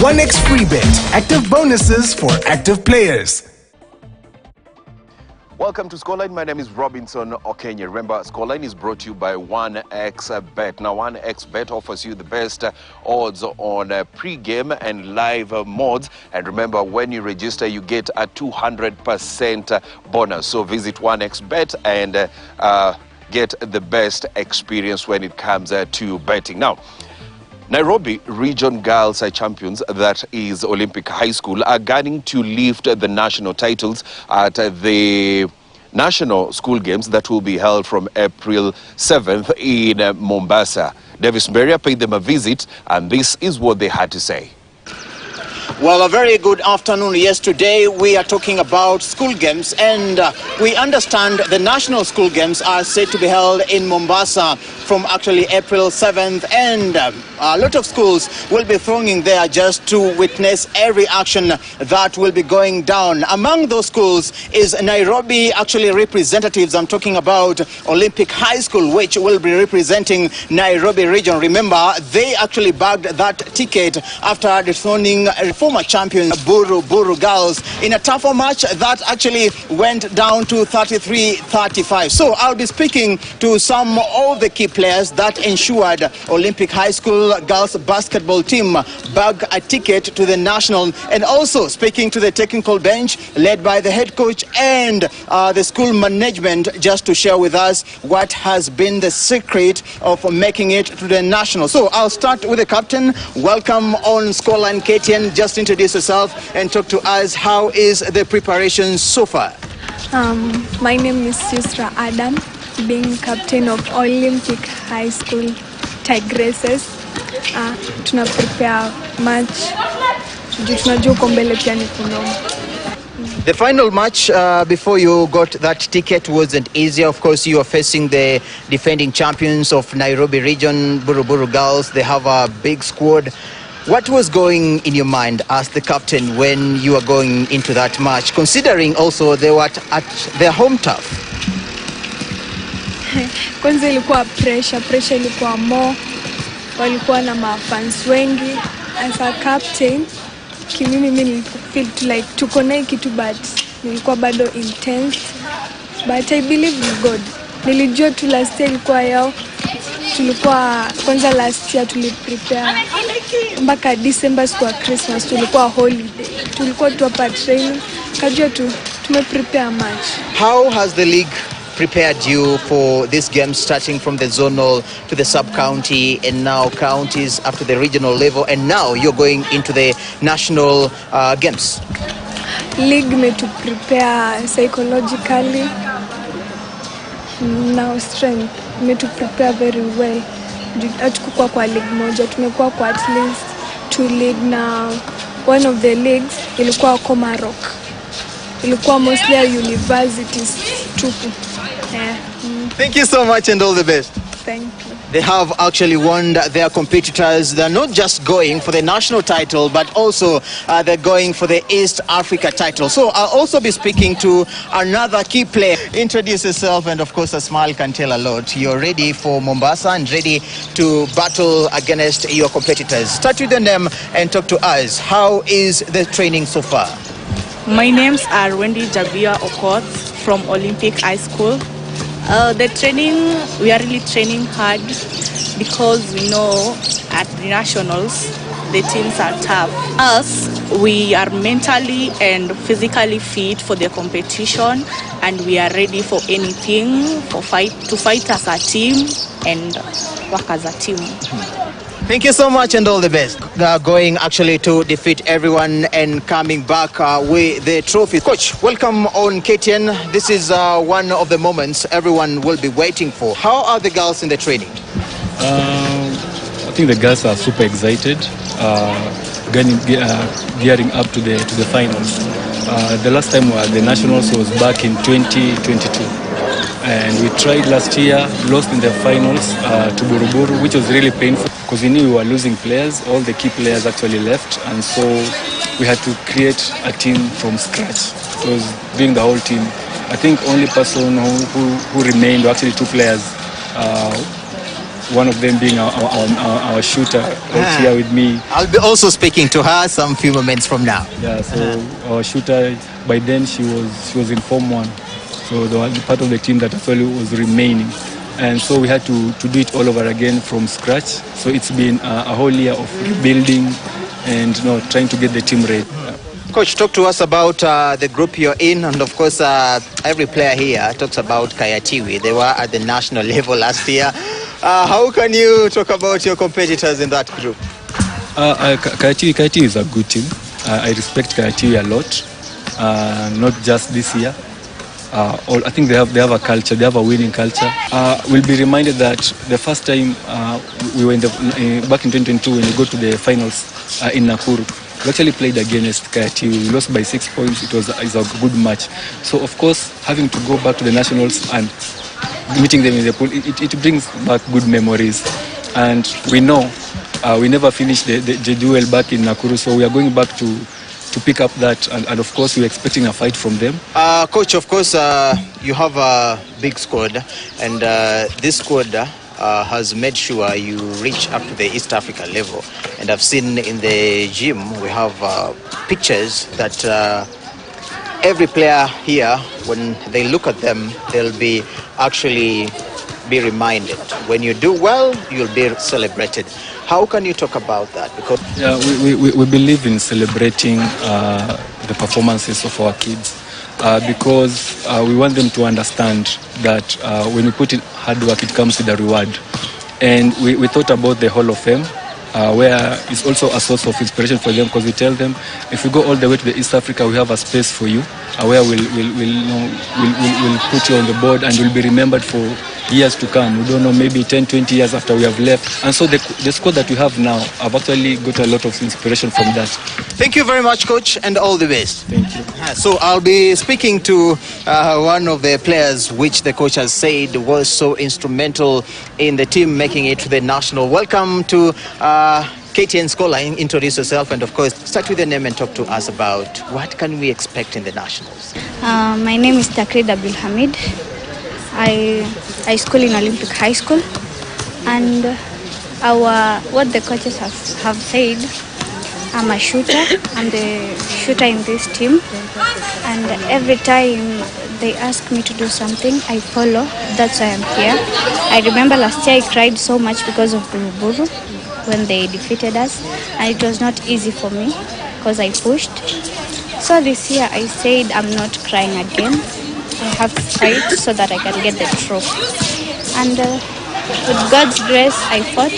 1x free bet. Active bonuses for active players. Welcome to Scoreline. My name is Robinson Okenya. Remember, Scoreline is brought to you by 1xBet. Now, 1xBet offers you the best odds on pre-game and live modes. And remember, when you register, you get a 200% bonus. So visit 1xBet and get the best experience when it comes to betting. Now, Nairobi Region Girls Champions, that is Olympic High School, are gunning to lift the national titles at the National School Games that will be held from April 7th in Mombasa. Davis Mberia paid them a visit, and this is what they had to say. Well, a very good afternoon. Yes, today we are talking about school games, and we understand the national school games are set to be held in Mombasa from actually April 7th, and a lot of schools will be thronging there just to witness every action that will be going down. Among those schools is Nairobi, actually representatives. I'm talking about Olympic High School, which will be representing Nairobi region. Remember, they actually bagged that ticket after dethroning former champion Buru Girls in a tougher match that actually went down to 33-35. So I'll be speaking to some of the key players that ensured Olympic High School girls basketball team bag a ticket to the national, and also speaking to the technical bench led by the head coach and the school management, just to share with us what has been the secret of making it to the national. So I'll start with the captain. Welcome on Scoreline, KTN. Just introduce yourself and talk to us. How is the preparation so far? My name is Yusra Adam, being captain of Olympic High School Tigresses. Tuna prepare match. Tunajua uko mbele pia ni kunomo. The final match before you got that ticket wasn't easy. Of course, you are facing the defending champions of Nairobi region, Buru Girls. They have a big squad. What was going in your mind as the captain when you were going into that match, considering also they were at their home turf? Kwanza ilikuwa pressure ilikuwa more. Walikuwa na mafans wengi. As a captain, mimi feel to like tuko na kitu, but nilikuwa bado intense. But I believe in God. Nilijua tu last year ilikuwa yao. Tulikuwa kwanza last year tuliprepare mpaka December kwa Christmas, tulikuwa holiday, tulikuwa tu hapa training, kajua tu tumeprepare match. How has the league prepared you for this game, starting from the zonal to the sub-county and now counties up to the regional level, and now you're going into the national games? League made to prepare psychologically, now strength made to prepare very well. Hatukuwa kwa league moja, tumekuwa kwa at least 2 league now. One of the leagues ilikuwa Komarok, ilikuwa mostly universities tupu. Thank you so much and all the best. Thank you. They have actually warned their competitors. They're not just going for the national title, but also they're going for the East Africa title. So I'll also be speaking to another key player. Introduce yourself, and of course a smile can tell a lot. You're ready for Mombasa and ready to battle against your competitors. Start with the name and talk to us. How is the training so far? My names are Wendy Jabia Okoth from Olympic High School. The training, we are really training hard because we know at the nationals the teams are tough. Us, we are mentally and physically fit for the competition, and we are ready for anything, to fight as a team and work as a team. Thank you so much and all the best. They're going actually to defeat everyone and coming back with the trophy. Coach, welcome on KTN. This is one of the moments everyone will be waiting for. How are the girls in the training? I think the girls are super excited, gearing up to the finals. The last time the nationals was back in 2022. And we tried last year, lost in the finals to Buru, which was really painful because we knew we were losing players. All the key players actually left, and so we had to create a team from scratch. It was doing the whole team. I think only person who remained, or actually 2 players, one of them being our shooter right here with me. I'll be also speaking to her some few moments from now. Yeah, so our shooter, by then she was in Form 1. So the part of the team that actually was remaining. And so we had to do it all over again from scratch. So it's been a whole year of rebuilding and trying to get the team ready. Coach, talk to us about the group you're in, and of course every player here talks about Kayatiwi. They were at the national level last year. How can you talk about your competitors in that group? Kayatiwi is a good team. I respect Kayatiwi a lot, not just this year. I think they have a culture, they have a winning culture. We'll be reminded that the first time we were back in 2022 when we go to the finals in Nakuru, we actually played against Kayatiwi. We lost by 6 points. It was a good match. So of course, having to go back to the nationals and meeting them in the pool, it brings back good memories. And we know we never finished the duel back in Nakuru, so we are going back to pick up that, and of course we're expecting a fight from them. Coach, of course you have a big squad, and this squad has made sure you reach up to the East Africa level. And I've seen in the gym we have pictures that every player here, when they look at them, they'll be actually be reminded. When you do well, you'll be celebrated. How can you talk about that? Because we believe in celebrating the performances of our kids because we want them to understand that when we put in hard work, it comes with a reward. And we thought about the Hall of Fame, where it's also a source of inspiration for them, because we tell them, if you go all the way to the East Africa, we have a space for you, where we'll put you on the board and you'll be remembered for years to come. We don't know, maybe 10, 20 years after we have left. And so the squad that we have now, I've actually got a lot of inspiration from that. Thank you very much, Coach, and all the best. Thank you. So I'll be speaking to one of the players which the coach has said was so instrumental in the team making it to the national. Welcome to KTN Scoreline. Introduce yourself, and of course start with your name and talk to us about what can we expect in the nationals. My name is Takrid Abdul Hamid. I school in Olympic High School, and what the coaches have said, I'm a shooter. I'm the shooter in this team, and every time they ask me to do something, I follow. That's why I'm here. I remember last year I cried so much because of Buruburu when they defeated us, and it was not easy for me because I pushed. So this year I said I'm not crying again. I have to fight so that I can get the trophy. And with God's grace, I fought,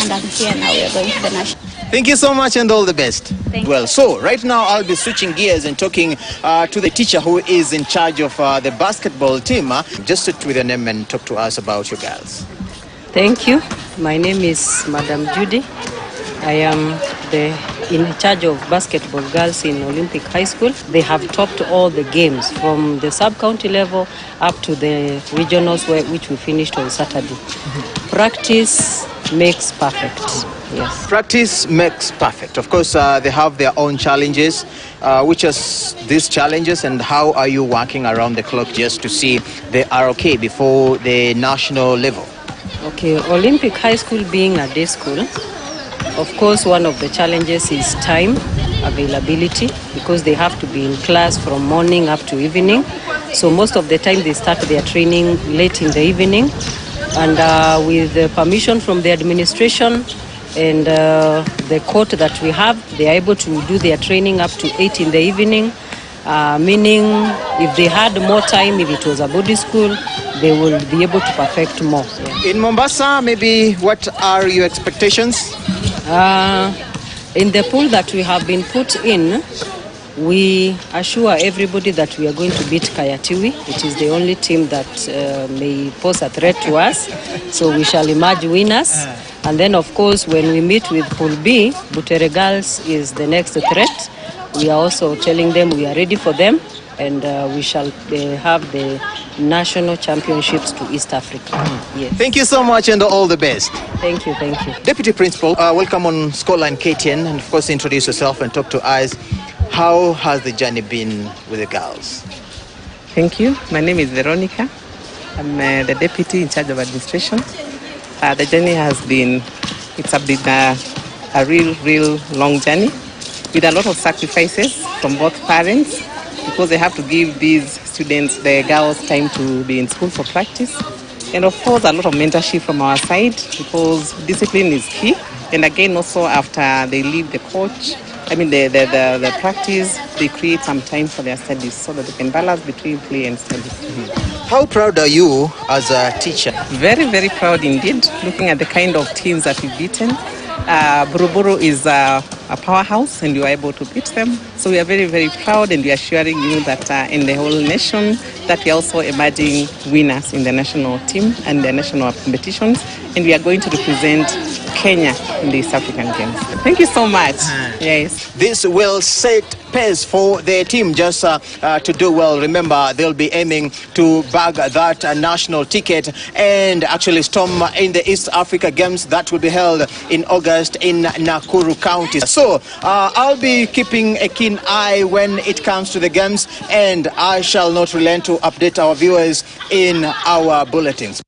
and I'm here now. We are going to the national. Thank you so much, and all the best. Thank you. Well, so right now I'll be switching gears and talking to the teacher who is in charge of the basketball team. Just sit with your name and talk to us about your girls. Thank you. My name is Madam Judy. I am in charge of basketball girls in Olympic High School. They have topped all the games from the sub-county level up to the regionals, which we finished on Saturday. Practice makes perfect. Yes. Practice makes perfect. Of course, they have their own challenges. Which are these challenges, and how are you working around the clock just to see they are okay before the national level? Okay, Olympic High School being a day school, of course, one of the challenges is time availability, because they have to be in class from morning up to evening. So most of the time they start their training late in the evening, and with the permission from the administration and the court that we have, they are able to do their training up to 8 in the evening, meaning if they had more time, if it was a body school, they will be able to perfect more. In Mombasa, maybe what are your expectations? In the pool that we have been put in, we assure everybody that we are going to beat Kayatiwi. It is the only team that may pose a threat to us, so we shall emerge winners. And then, of course, when we meet with Pool B, Butere Girls is the next threat. We are also telling them we are ready for them, and we shall have the national championships to East Africa. Yes. Thank you so much, and all the best. Thank you, thank you. Deputy Principal, welcome on Scoreline KTN, and of course introduce yourself and talk to us. How has the journey been with the girls? Thank you. My name is Veronica. I'm the deputy in charge of administration. The journey has been, it's been a real long journey with a lot of sacrifices from both parents, because they have to give these students, the girls, time to be in school for practice. And of course, a lot of mentorship from our side, because discipline is key. And again, also after they leave the the practice, they create some time for their studies so that they can balance between play and studies. How proud are you as a teacher? Very, very proud indeed, looking at the kind of teams that we've beaten. Buruburu is a powerhouse, and you are able to beat them. So we are very, very proud, and we are assuring you that in the whole nation, that we are also emerging winners in the national team and the national competitions, and we are going to represent Kenya in the East African Games. Thank you so much. Yes. This will set pace for the team just to do well. Remember, they'll be aiming to bag that national ticket and actually storm in the East Africa Games that will be held in August in Nakuru County. So I'll be keeping a keen eye when it comes to the games, and I shall not relent to update our viewers in our bulletins.